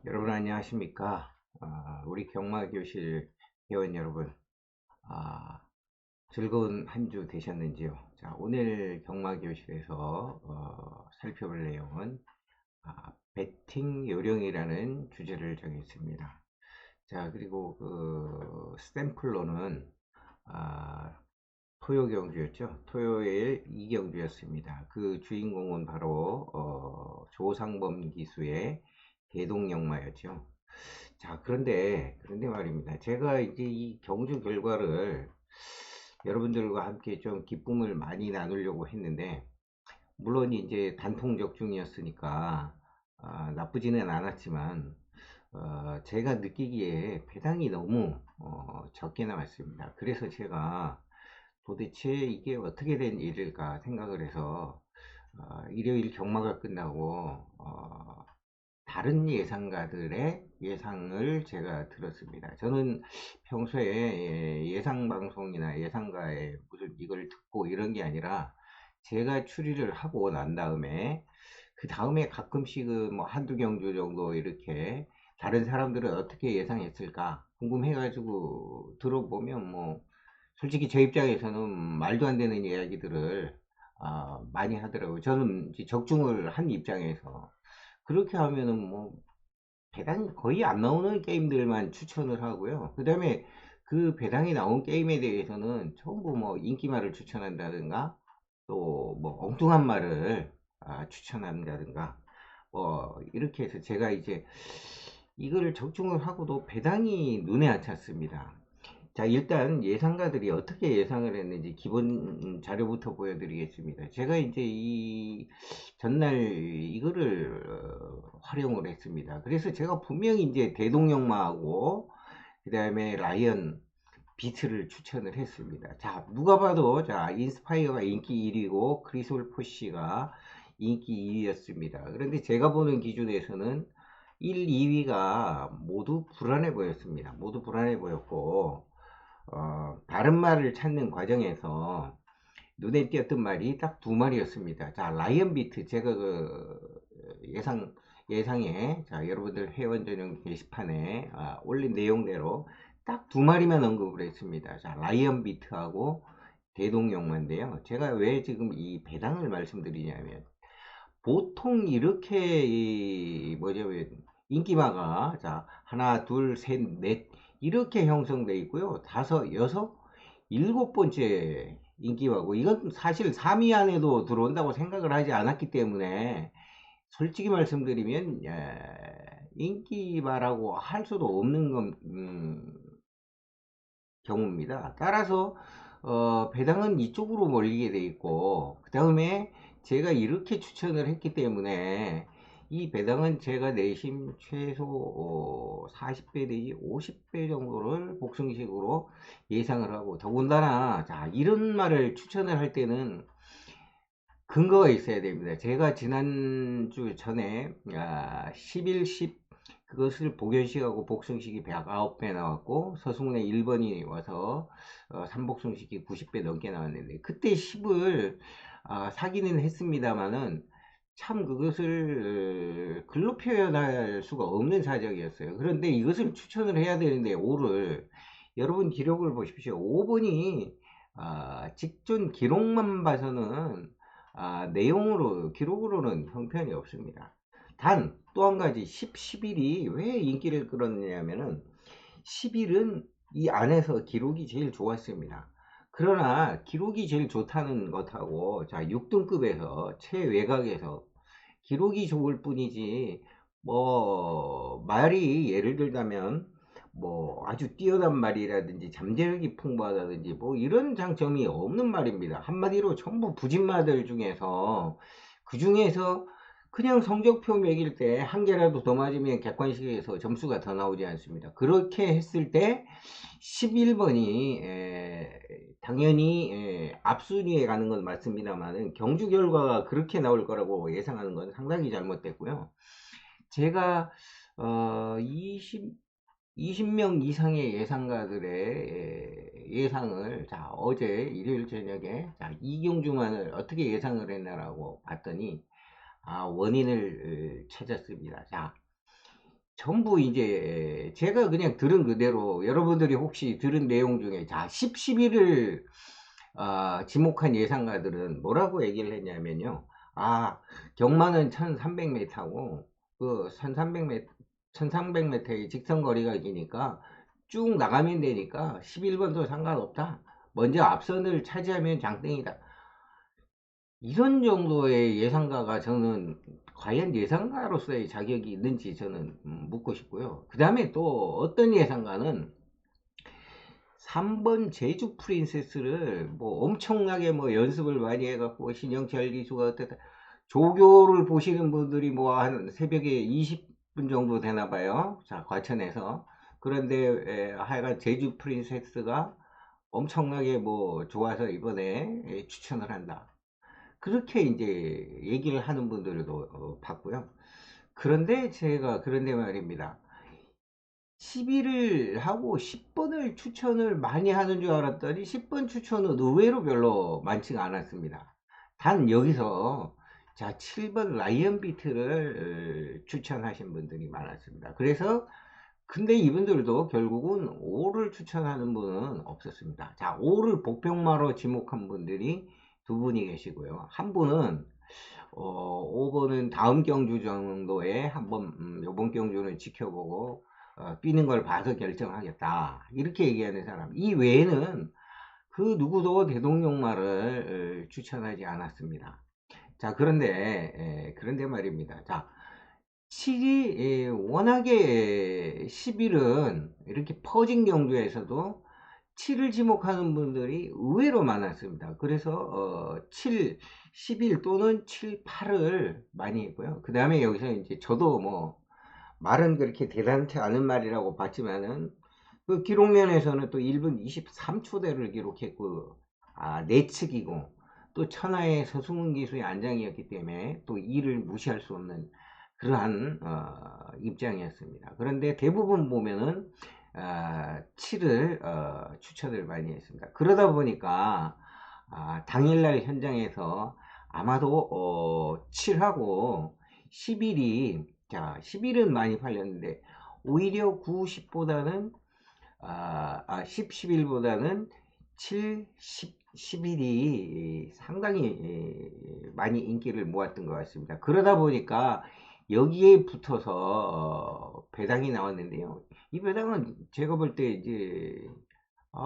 여러분 안녕하십니까? 우리 경마교실 회원 여러분, 아, 즐거운 한 주 되셨는지요? 자, 오늘 경마교실에서 살펴볼 내용은 배팅 요령이라는 주제를 정했습니다. 자, 그리고 그 스탬플러는 아, 토요 경주였죠. 토요일 이경주였습니다. 그 주인공은 바로 조상범 기수의 대동영마였죠. 자, 그런데 말입니다. 제가 이제 이 경주 결과를 여러분들과 함께 좀 기쁨을 많이 나누려고 했는데, 물론 이제 단통적 중이었으니까, 나쁘지는 않았지만, 제가 느끼기에 배당이 너무, 적게 나왔습니다. 그래서 제가 도대체 이게 어떻게 된 일일까 생각을 해서, 일요일 경마가 끝나고, 다른 예상가들의 예상을 제가 들었습니다. 저는 평소에 예상 방송이나 예상가에 무슨 이걸 듣고 이런 게 아니라 제가 추리를 하고 난 다음에 그 다음에 가끔씩 뭐 한두 경주 정도 이렇게 다른 사람들은 어떻게 예상했을까 궁금해가지고 들어보면 뭐 솔직히 제 입장에서는 말도 안 되는 이야기들을 많이 하더라고요. 저는 이제 적중을 한 입장에서 그렇게 하면은 뭐 배당이 거의 안 나오는 게임들만 추천을 하고요. 그 다음에 그 배당이 나온 게임에 대해서는 전부 뭐 인기말을 추천한다든가 또 뭐 엉뚱한 말을 추천한다든가 뭐 이렇게 해서 제가 이제 이거를 적중을 하고도 배당이 눈에 안 찼습니다. 자, 일단 예상가들이 어떻게 예상을 했는지 기본 자료부터 보여드리겠습니다. 제가 이제 이 전날 이거를 활용을 했습니다. 그래서 제가 분명히 이제 대동영마하고 그 다음에 라이언 비트를 추천을 했습니다. 자, 누가 봐도 자 인스파이어가 인기 1위고 크리솔 포시가 인기 2위였습니다. 그런데 제가 보는 기준에서는 1, 2위가 모두 불안해 보였습니다. 모두 불안해 보였고 다른 말을 찾는 과정에서 눈에 띄었던 말이 딱 두 마리였습니다. 자, 라이언 비트 제가 그 예상에 자 여러분들 회원 전용 게시판에 올린 내용대로 딱 두 마리만 언급을 했습니다. 자, 라이언 비트하고 대동영마인데요. 제가 왜 지금 이 배당을 말씀드리냐면 보통 이렇게 이 뭐죠 인기마가 자 하나 둘 셋 넷 이렇게 형성돼 있고요. 다섯 여섯 일곱 번째 인기마고 이건 사실 3위 안에도 들어온다고 생각을 하지 않았기 때문에 솔직히 말씀드리면 인기마라고 할 수도 없는 경우입니다. 따라서 배당은 이쪽으로 몰리게 돼 있고 그 다음에 제가 이렇게 추천을 했기 때문에 이 배당은 제가 내심 최소 40배 내지 50배 정도를 복승식으로 예상을 하고 더군다나 자 이런 말을 추천을 할 때는 근거가 있어야 됩니다. 제가 지난주 전에 11, 10 그것을 복연식하고 복승식이 109배 나왔고 서승훈의 1번이 와서 3복승식이 90배 넘게 나왔는데 그때 10을 사기는 했습니다만은 참 그것을 글로 표현할 수가 없는 사정이었어요. 그런데 이것을 추천을 해야 되는데 5를 여러분 기록을 보십시오. 5번이 직전 기록만 봐서는 내용으로 기록으로는 형편이 없습니다. 단 또 한 가지 10, 11이 왜 인기를 끌었냐면은 11은 이 안에서 기록이 제일 좋았습니다. 그러나 기록이 제일 좋다는 것하고 자 6등급에서 최외곽에서 기록이 좋을 뿐이지 뭐 말이 예를 들자면 뭐 아주 뛰어난 말이라든지 잠재력이 풍부하다든지 뭐 이런 장점이 없는 말입니다. 한마디로 전부 부진마들 중에서 그 중에서 그냥 성적표 매길 때 한 개라도 더 맞으면 객관식에서 점수가 더 나오지 않습니다. 그렇게 했을 때 11번이 당연히 앞순위에 가는 건 맞습니다만은 경주 결과가 그렇게 나올 거라고 예상하는 건 상당히 잘못됐고요. 제가 20명 이상의 예상가들의 예상을 자 어제 일요일 저녁에 자 이경주만을 어떻게 예상을 했나라고 봤더니 원인을 찾았습니다. 자 전부 이제 제가 그냥 들은 그대로 여러분들이 혹시 들은 내용 중에 자 10, 11을 지목한 예상가들은 뭐라고 얘기를 했냐면요. 경마는 1300m고 그 1300m, 1300m의 직선거리가 기니까 쭉 나가면 되니까 11번도 상관없다. 먼저 앞선을 차지하면 장땡이다. 이런 정도의 예상가가 저는 과연 예상가로서의 자격이 있는지 저는 묻고 싶고요. 그 다음에 또 어떤 예상가는 3번 제주 프린세스를 뭐 엄청나게 뭐 연습을 많이 해갖고 신영철 기수가 어떻다 조교를 보시는 분들이 뭐 한 새벽에 20분 정도 되나 봐요. 자, 과천에서. 그런데 하여간 제주 프린세스가 엄청나게 뭐 좋아서 이번에 추천을 한다. 그렇게 이제 얘기를 하는 분들도 봤고요. 그런데 제가 그런데 말입니다. 11을 하고 10번을 추천을 많이 하는 줄 알았더니 10번 추천은 의외로 별로 많지가 않았습니다. 단 여기서 자 7번 라이언 비트를 추천하신 분들이 많았습니다. 그래서 근데 이분들도 결국은 5를 추천하는 분은 없었습니다. 자 5를 복병마로 지목한 분들이 두 분이 계시고요. 한 분은 5번은 다음 경주 정도에 한번 요번 경주는 지켜보고 뛰는 걸 봐서 결정하겠다 이렇게 얘기하는 사람 이 외에는 그 누구도 대동령말을 추천하지 않았습니다. 자 그런데 말입니다. 자 7이 워낙에 11은 이렇게 퍼진 경주에서도 7을 지목하는 분들이 의외로 많았습니다. 그래서 7, 11 또는 7, 8을 많이 했고요. 그 다음에 여기서 이제 저도 뭐 말은 그렇게 대단치 않은 말이라고 봤지만은 그 기록면에서는 또 1분 23초대를 기록했고 내측이고 또 천하의 서승훈 기수의 안장이었기 때문에 또 이를 무시할 수 없는 그러한 입장이었습니다. 그런데 대부분 보면은 7을 추천을 많이 했습니다. 그러다 보니까 당일날 현장에서 아마도 7하고 11이 자 11은 많이 팔렸는데 오히려 9, 10보다는 10, 11보다는 7, 10, 11이 상당히 많이 인기를 모았던 것 같습니다. 그러다 보니까 여기에 붙어서 배당이 나왔는데요. 이 배당은 제가 볼 때 이제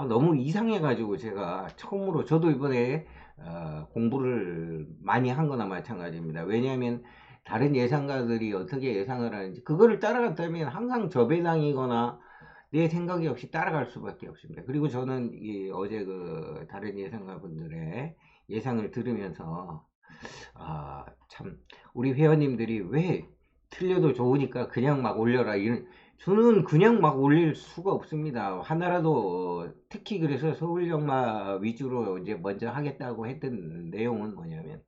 너무 이상해가지고 제가 처음으로 저도 이번에 공부를 많이 한 거나 마찬가지입니다. 왜냐하면 다른 예상가들이 어떻게 예상을 하는지 그거를 따라갔다면 항상 저배당이거나 내 생각이 없이 따라갈 수밖에 없습니다. 그리고 저는 어제 그 다른 예상가 분들의 예상을 들으면서 참 우리 회원님들이 왜 틀려도 좋으니까 그냥 막 올려라 이런 저는 그냥 막 올릴 수가 없습니다. 하나라도 특히 그래서 서울역마 위주로 이제 먼저 하겠다고 했던 내용은 뭐냐면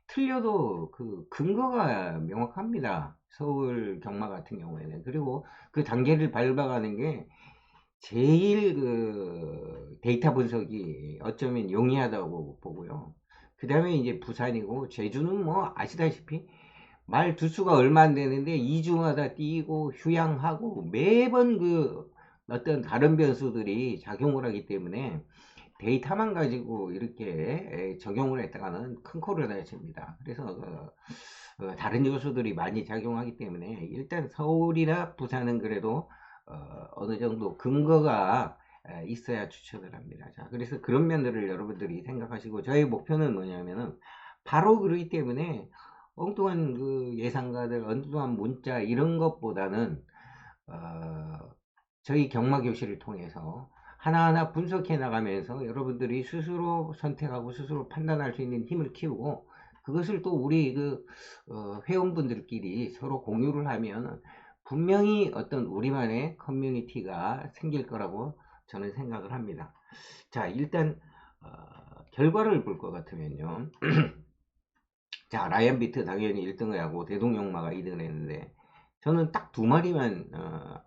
틀려도 그 근거가 명확합니다. 서울 경마 같은 경우에는. 그리고 그 단계를 밟아가는 게 제일 그 데이터 분석이 어쩌면 용이하다고 보고요. 그 다음에 이제 부산이고 제주는 뭐 아시다시피 말 두수가 얼마 안 되는데 2주마다 뛰고 휴양하고 매번 그 어떤 다른 변수들이 작용을 하기 때문에 데이터만 가지고 이렇게 적용을 했다가는 큰 코를 다칩니다. 그래서 다른 요소들이 많이 작용하기 때문에 일단 서울이나 부산은 그래도 어느 정도 근거가 있어야 추천을 합니다. 자, 그래서 그런 면들을 여러분들이 생각하시고 저희 목표는 뭐냐면은 바로 그러기 때문에 엉뚱한 그 예상가들, 엉뚱한 문자 이런 것보다는 저희 경마 교실을 통해서 하나하나 분석해 나가면서 여러분들이 스스로 선택하고 스스로 판단할 수 있는 힘을 키우고 그것을 또 우리 그 회원분들끼리 서로 공유를 하면 분명히 어떤 우리만의 커뮤니티가 생길 거라고 저는 생각을 합니다. 자, 일단 결과를 볼 것 같으면요. 자, 라이언 비트 당연히 1등을 하고 대동용마가 2등을 했는데 저는 딱 두 마리만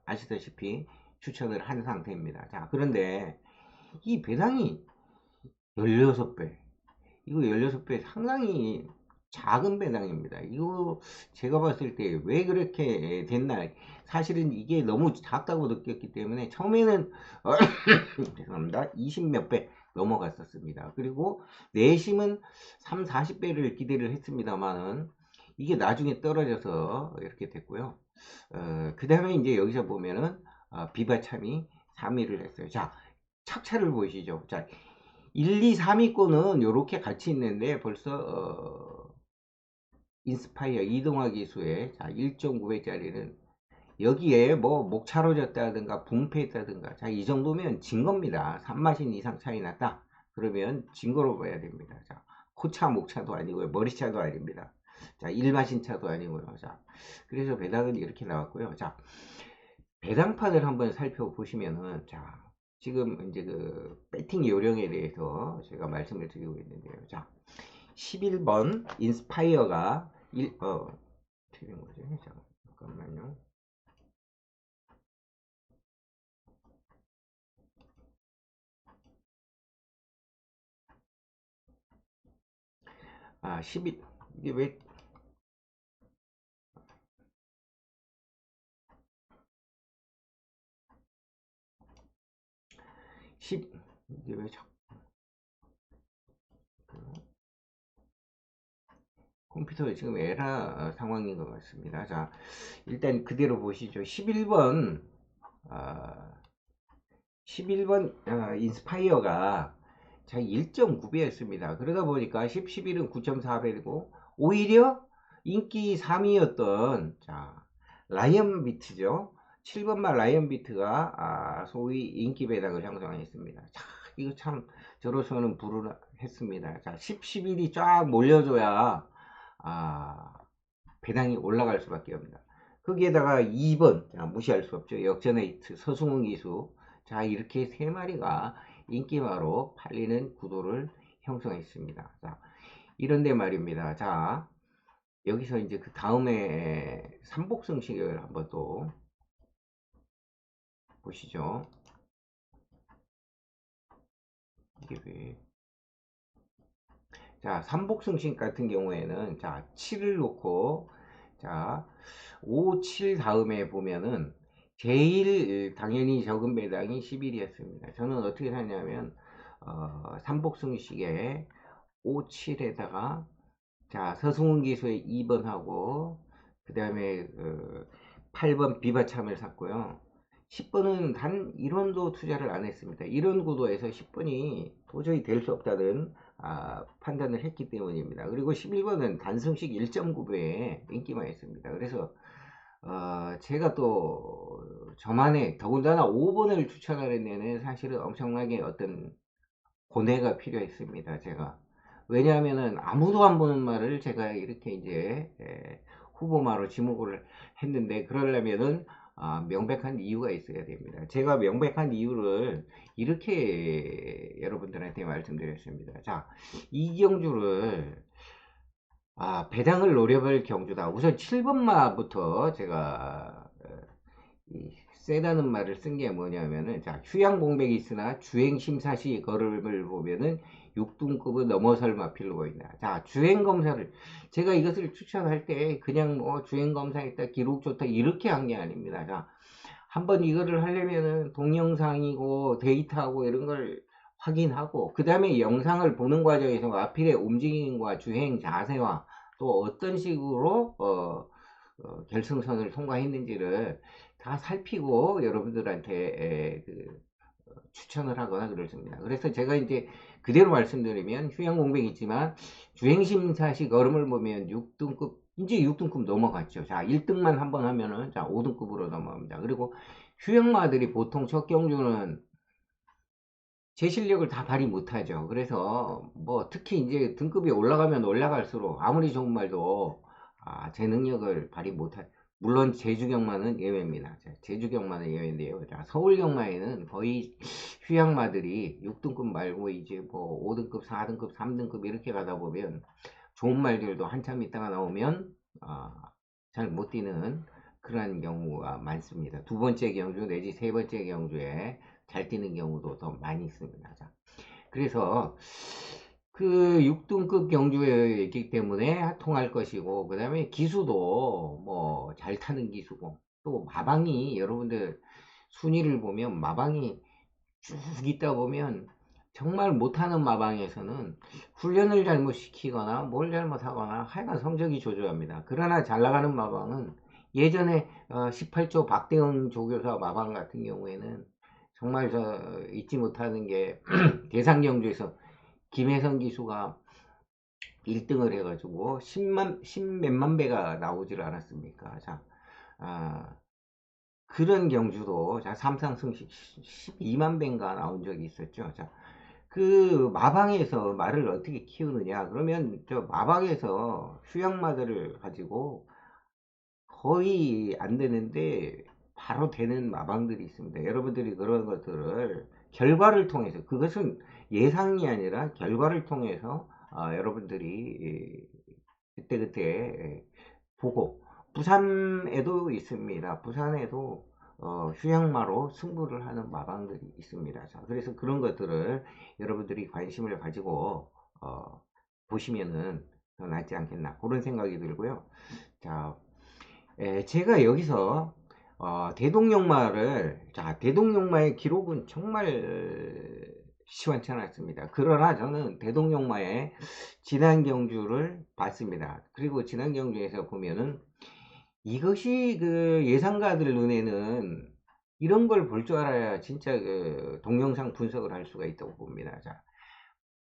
아시다시피 추천을 한 상태입니다. 자, 그런데 이 배당이 16배 이거 16배 상당히 작은 배당입니다. 이거 제가 봤을 때 왜 그렇게 됐나. 사실은 이게 너무 작다고 느꼈기 때문에 처음에는 죄송합니다. 20 몇 배 넘어갔었습니다. 그리고 내심은 3, 40배를 기대를 했습니다만은 이게 나중에 떨어져서 이렇게 됐고요. 그 다음에 이제 여기서 보면은 비바참이 3위를 했어요. 자, 착차를 보시죠. 자, 1, 2, 3위권은 이렇게 같이 있는데 벌써 인스파이어 이동화 기수의 자 1.9배짜리는 여기에 뭐 목차로졌다든가 분패했다든가 자 이 정도면 진 겁니다. 3마신 이상 차이 났다 그러면 진 거로 봐야 됩니다. 자 코차 목차도 아니고요 머리차도 아닙니다. 자 1마신 차도 아니고요. 자 그래서 배당은 이렇게 나왔고요. 자 배당판을 한번 살펴보시면은 자 지금 이제 그 배팅 요령에 대해서 제가 말씀을 드리고 있는데요. 자 11번 인스파이어가 어떻게 된 거지? 잠깐만요. 12 이게 왜 10 이게 왜 자꾸 컴퓨터에 지금 에러 상황인 것 같습니다. 자 일단 그대로 보시죠. 11번 11번 인스파이어가 자 1.9배였습니다. 그러다 보니까 10, 11은 9.4배이고 오히려 인기 3위였던 자 라이언 비트죠. 7번만 라이언 비트가 소위 인기 배당을 형성했습니다. 자 이거 참 저로서는 불운했습니다. 자 10, 11이 쫙 몰려줘야 배당이 올라갈 수밖에 없습니다. 거기에다가 2번 자, 무시할 수 없죠. 역전에이트 서승훈 기수 자 이렇게 세 마리가 인기마로 팔리는 구도를 형성했습니다. 자 이런데 말입니다. 자 여기서 이제 그 다음에 삼복승식을 한번 또 보시죠. 이게 왜 자, 삼복승식 같은 경우에는 자, 7을 놓고 자, 5, 7 다음에 보면은 제일 당연히 적은 배당이 11이었습니다. 저는 어떻게 하냐면 삼복승식에 5, 7에다가 자, 서승훈 기수의 2번하고 그 다음에 8번 비바참을 샀고요. 10번은 단 1원도 투자를 안 했습니다. 이런 구도에서 10번이 도저히 될 수 없다는 판단을 했기 때문입니다. 그리고 11번은 단승식 1.9배에 인기만 있습니다. 그래서 제가 또 저만의 더군다나 5번을 추천하는 데는 사실은 엄청나게 어떤 고뇌가 필요했습니다. 제가 왜냐하면은 아무도 안 보는 말을 제가 이렇게 이제 후보마로 지목을 했는데 그러려면은 명백한 이유가 있어야 됩니다. 제가 명백한 이유를 이렇게 여러분들한테 말씀드렸습니다. 자, 이경주를 배당을 노려볼 경주다. 우선 7번마부터 제가 세다는 말을 쓴 게 뭐냐면은 자 휴양 공백이 있으나 주행 심사 시 걸음을 보면은 6등급은 넘어설 마필로 보인다. 자 주행 검사를 제가 이것을 추천할 때 그냥 뭐 주행 검사했다 기록 좋다 이렇게 한 게 아닙니다. 자 한번 이거를 하려면은 동영상이고 데이터하고 이런 걸 확인하고 그 다음에 영상을 보는 과정에서 마필의 움직임과 주행 자세와 또 어떤 식으로 결승선을 통과했는지를 다 살피고 여러분들한테 추천을 하거나 그렇습니다. 그래서 제가 이제 그대로 말씀드리면 휴양 공백이 있지만 주행심사시 걸음을 보면 6등급 이제 6등급 넘어갔죠. 자 1등만 한번 하면은 자 5등급으로 넘어갑니다. 그리고 휴양마들이 보통 첫 경주는 제 실력을 다 발휘 못하죠. 그래서 뭐 특히 이제 등급이 올라가면 올라갈수록 아무리 좋은 말도 제 능력을 발휘 못할 물론 제주경마는 예외입니다. 제주경마는 예외인데요. 자, 서울경마에는 거의 휴양마들이 6등급 말고 이제 뭐 5등급, 4등급, 3등급 이렇게 가다 보면 좋은 말들도 한참 있다가 나오면 잘 못 뛰는 그런 경우가 많습니다. 두 번째 경주 내지 세 번째 경주에 잘 뛰는 경우도 더 많이 있습니다. 자, 그래서 그 6등급 경주였기 때문에 통할 것이고, 그 다음에 기수도 뭐 잘 타는 기수고, 또 마방이 여러분들 순위를 보면 마방이 쭉 있다 보면 정말 못하는 마방에서는 훈련을 잘못시키거나 뭘 잘못하거나 하여간 성적이 조조합니다. 그러나 잘 나가는 마방은 예전에 18조 박대영 조교사 마방 같은 경우에는 정말 저 잊지 못하는 게 대상경주에서 김혜성 기수가 1등을 해가지고 10몇만 배가 나오질 않았습니까? 자, 아, 그런 경주도 자, 삼상승식 12만 배인가 나온 적이 있었죠. 자, 그 마방에서 말을 어떻게 키우느냐? 그러면 저 마방에서 휴양마들을 가지고 거의 안 되는데 바로 되는 마방들이 있습니다. 여러분들이 그런 것들을 결과를 통해서 그것은 예상이 아니라 결과를 통해서 여러분들이 그때그때 보고 부산에도 있습니다. 부산에도 휴양마로 승부를 하는 마방들이 있습니다. 자, 그래서 그런 것들을 여러분들이 관심을 가지고 보시면은 더 낫지 않겠나 그런 생각이 들고요. 자, 제가 여기서 대동령마를 자 대동령마의 기록은 정말 시원치 않았습니다. 그러나 저는 대동령마의 지난 경주를 봤습니다. 그리고 지난 경주에서 보면은 이것이 그 예상가들 눈에는 이런 걸 볼 줄 알아야 진짜 그 동영상 분석을 할 수가 있다고 봅니다. 자,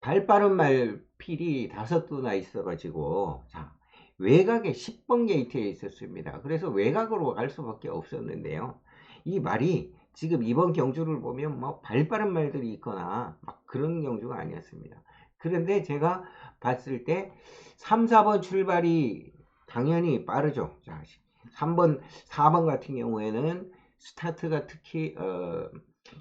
발 빠른 말필이 5두나 있어가지고 자 외곽에 10번 게이트에 있었습니다. 그래서 외곽으로 갈 수밖에 없었는데요. 이 말이 지금 이번 경주를 보면 뭐 발빠른 말들이 있거나 막 그런 경주가 아니었습니다. 그런데 제가 봤을 때 3, 4번 출발이 당연히 빠르죠. 자, 3번, 4번 같은 경우에는 스타트가 특히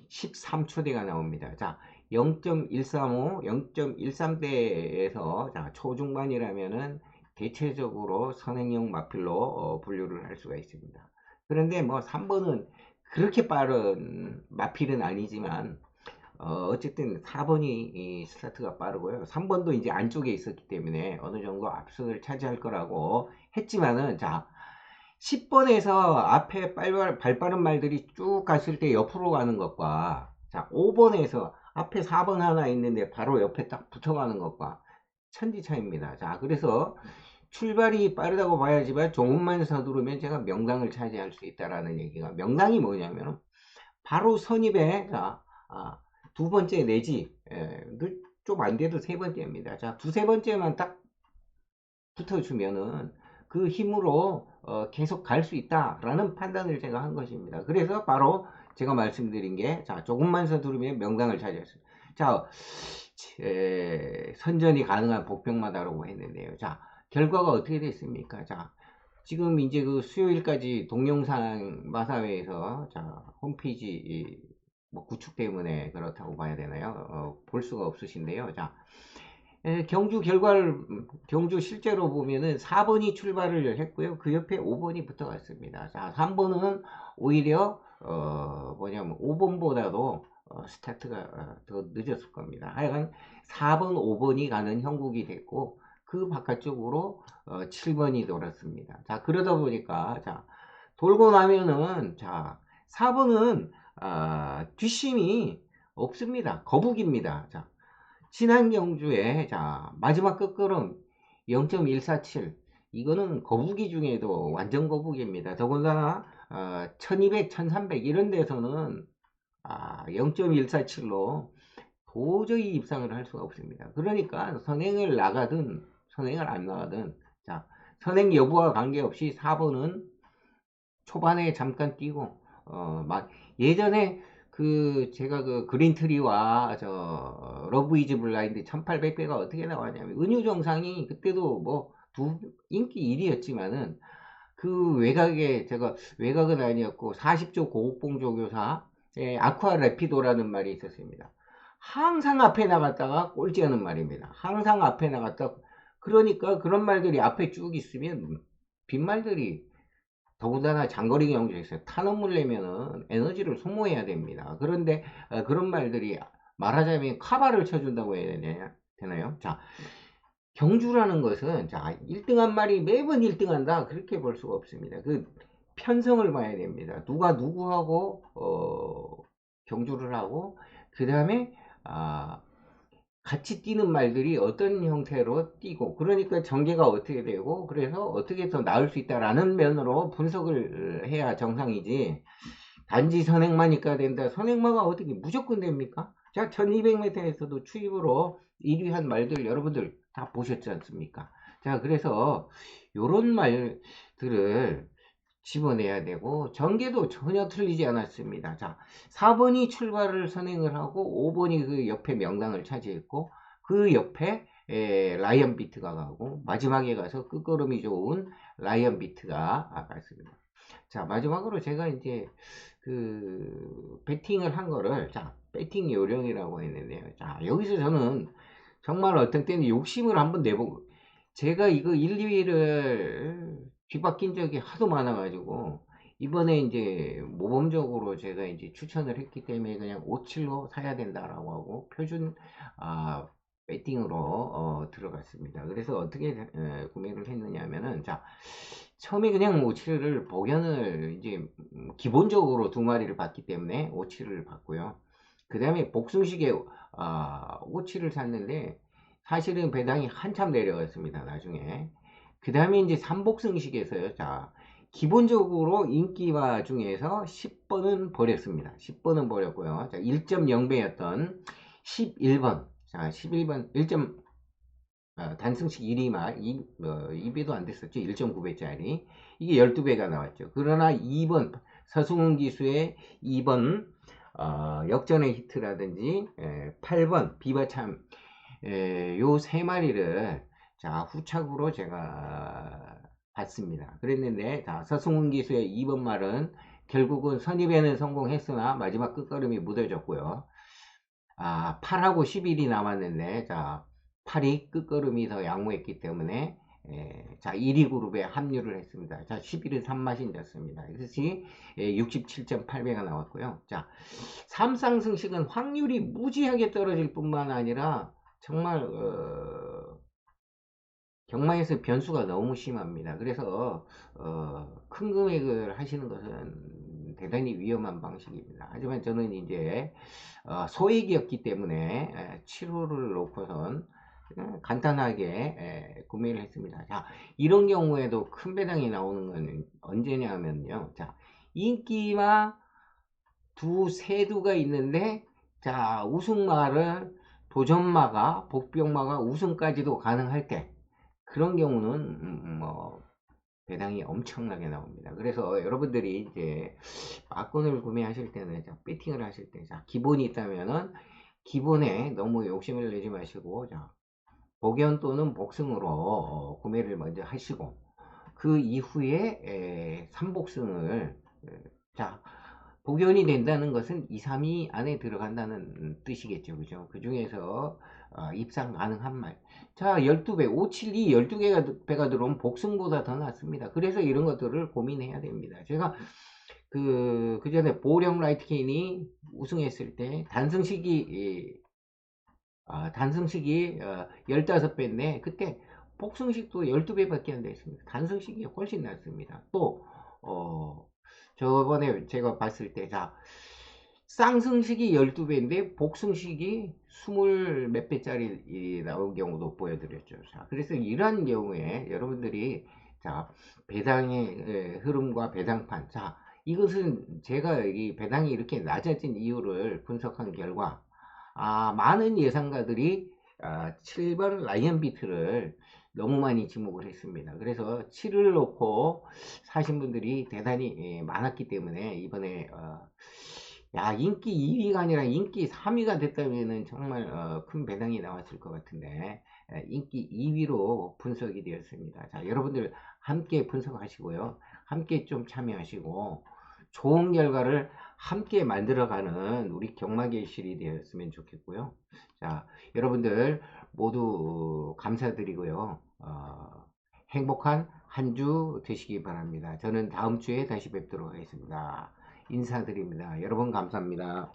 13초대가 나옵니다. 자, 0.135, 0.13대에서 초중반이라면은 대체적으로 선행용 마필로 분류를 할 수가 있습니다. 그런데 뭐 3번은 그렇게 빠른 마필은 아니지만 어쨌든 4번이 스타트가 빠르고요. 3번도 이제 안쪽에 있었기 때문에 어느 정도 앞선을 차지할 거라고 했지만은 자 10번에서 앞에 발빠른 말들이 쭉 갔을 때 옆으로 가는 것과 자 5번에서 앞에 4번 하나 있는데 바로 옆에 딱 붙어가는 것과 천지 차이입니다. 자 그래서 출발이 빠르다고 봐야지만 조금만 서두르면 제가 명당을 차지할 수 있다라는 얘기가 명당이 뭐냐면 바로 선입에 자, 두 번째 내지 좀 안 돼도 세 번째입니다. 자 두세 번째만 딱 붙어주면은 그 힘으로 계속 갈 수 있다라는 판단을 제가 한 것입니다. 그래서 바로 제가 말씀드린 게 자 조금만 서두르면 명당을 차지했어요. 자 선전이 가능한 복병마다라고 했는데요. 자 결과가 어떻게 됐습니까? 자 지금 이제 그 수요일까지 동영상 마사회에서 자 홈페이지 뭐 구축 때문에 그렇다고 봐야 되나요? 볼 수가 없으신데요. 자 경주 결과를 경주 실제로 보면은 4번이 출발을 했고요. 그 옆에 5번이 붙어갔습니다. 자, 3번은 오히려 뭐냐면 5번보다도 스타트가 더 늦었을 겁니다. 하여간 4번, 5번이 가는 형국이 됐고 그 바깥쪽으로 7번이 돌았습니다. 자, 그러다 보니까 자, 돌고 나면은 자, 4번은 뒷심이 없습니다. 거북입니다. 자, 지난 경주에 자 마지막 끝걸음 0.147 이거는 거북이 중에도 완전 거북입니다. 더군다나 1200, 1300 이런 데서는 0.147로 도저히 입상을 할 수가 없습니다. 그러니까 선행을 나가든 선행을 안 나가든 자 선행 여부와 관계없이 4번은 초반에 잠깐 뛰고 막 예전에 그 제가 그 그린트리와 저 러브 이즈 블라인드 1800배가 어떻게 나왔냐면 은유정상이 그때도 뭐 인기 1위였지만은 그 외곽에 제가 외곽은 아니었고 40조 고옥봉 조교사 아쿠아 레피도라는 말이 있었습니다. 항상 앞에 나갔다가 꼴찌하는 말입니다. 항상 앞에 나갔다 그러니까 그런 말들이 앞에 쭉 있으면 빈말들이 더군다나 장거리 경주에서 탄원물 내면은 에너지를 소모해야 됩니다. 그런데 그런 말들이 말하자면 카바를 쳐준다고 해야 되냐. 되나요? 자, 경주라는 것은 자 1등한 말이 매번 1등한다 그렇게 볼 수가 없습니다. 그 편성을 봐야 됩니다. 누가 누구하고 경주를 하고 그 다음에 같이 뛰는 말들이 어떤 형태로 뛰고 그러니까 전개가 어떻게 되고 그래서 어떻게 더 나을 수 있다라는 면으로 분석을 해야 정상이지 단지 선행만 있어야 된다. 선행마가 어떻게 무조건 됩니까? 자 1200m에서도 추입으로 1위 한 말들 여러분들 다 보셨지 않습니까? 자 그래서 요런 말들을 집어내야 되고 전개도 전혀 틀리지 않았습니다. 자 4번이 출발을 선행을 하고 5번이 그 옆에 명당을 차지했고 그 옆에 라이언 비트가 가고 마지막에 가서 끝걸음이 좋은 라이언 비트가 갔습니다. 자 마지막으로 제가 이제 그 배팅을 한 거를 자 배팅 요령이라고 했는데요. 자 여기서 저는 정말 어떤 때는 욕심을 한번 내보고 제가 이거 1, 2위를 뒤바뀐 적이 하도 많아가지고 이번에 이제 모범적으로 제가 이제 추천을 했기 때문에 그냥 57로 사야 된다라고 하고 표준 배팅으로 들어갔습니다. 그래서 어떻게 구매를 했느냐 하면은 자 처음에 그냥 57을 복연을 이제 기본적으로 두 마리를 받기 때문에 57을 받고요. 그 다음에 복숭식에 57을 샀는데 사실은 배당이 한참 내려갔습니다. 나중에. 그 다음에 이제 삼복승식에서요. 자, 기본적으로 인기와 중에서 10번은 버렸습니다. 10번은 버렸고요. 자, 1.0배였던 11번. 자, 11번, 1점, 단승식 1위말, 2배도 안 됐었죠. 1.9배짜리. 이게 12배가 나왔죠. 그러나 2번, 서승훈 기수의 2번, 역전의 히트라든지, 8번, 비바참, 요 세 마리를 자 후착으로 제가 봤습니다. 그랬는데 자 서승훈 기수의 2번 말은 결국은 선입에는 성공했으나 마지막 끝걸음이 무뎌졌고요. 8하고 11이 남았는데 자 8이 끝걸음이 더 양호했기 때문에 자 1위 그룹에 합류를 했습니다. 자 11은 3마신 졌습니다. 이것이 67.8배가 나왔고요. 자 3상승식은 확률이 무지하게 떨어질 뿐만 아니라 정말 경마에서 변수가 너무 심합니다. 그래서 큰 금액을 하시는 것은 대단히 위험한 방식입니다. 하지만 저는 이제 소액이었기 때문에 7호를 놓고선 간단하게 구매를 했습니다. 자, 이런 경우에도 큰 배당이 나오는 건 언제냐 하면요. 자, 인기와 세두가 있는데 자, 우승마를 도전마가 복병마가 우승까지도 가능할 때 그런 경우는 뭐 배당이 엄청나게 나옵니다. 그래서 여러분들이 이제 막권을 구매하실 때는 자, 배팅을 하실 때 자, 기본이 있다면은 기본에 너무 욕심을 내지 마시고 자, 복연 또는 복승으로 구매를 먼저 하시고 그 이후에 3복승을 자 복연이 된다는 것은 2, 3위 안에 들어간다는 뜻이겠죠. 그죠? 그 중에서 입상 가능한 말. 자, 12배, 572, 12배가 들어오면 복승보다 더 낫습니다. 그래서 이런 것들을 고민해야 됩니다. 제가 그 전에 보령 라이트케인이 우승했을 때 단승식이 15배인데 그때 복승식도 12배밖에 안 됐습니다. 단승식이 훨씬 낫습니다. 또 저번에 제가 봤을 때 자 쌍승식이 12배인데 복승식이 20 몇 배짜리 나온 경우도 보여드렸죠. 자, 그래서 이러한 경우에 여러분들이 자 배당의 흐름과 배당판 자 이것은 제가 이 배당이 이렇게 낮아진 이유를 분석한 결과 많은 예상가들이 7번 라이언 비트를 너무 많이 지목을 했습니다. 그래서 7을 놓고 사신 분들이 대단히 많았기 때문에 이번에 야 인기 2위가 아니라 인기 3위가 됐다면 정말 큰 배당이 나왔을 것 같은데 인기 2위로 분석이 되었습니다. 자 여러분들 함께 분석하시고요. 함께 좀 참여하시고 좋은 결과를 함께 만들어가는 우리 경마계실이 되었으면 좋겠고요. 자, 여러분들 모두 감사드리고요. 행복한 한 주 되시기 바랍니다. 저는 다음 주에 다시 뵙도록 하겠습니다. 인사드립니다. 여러분 감사합니다.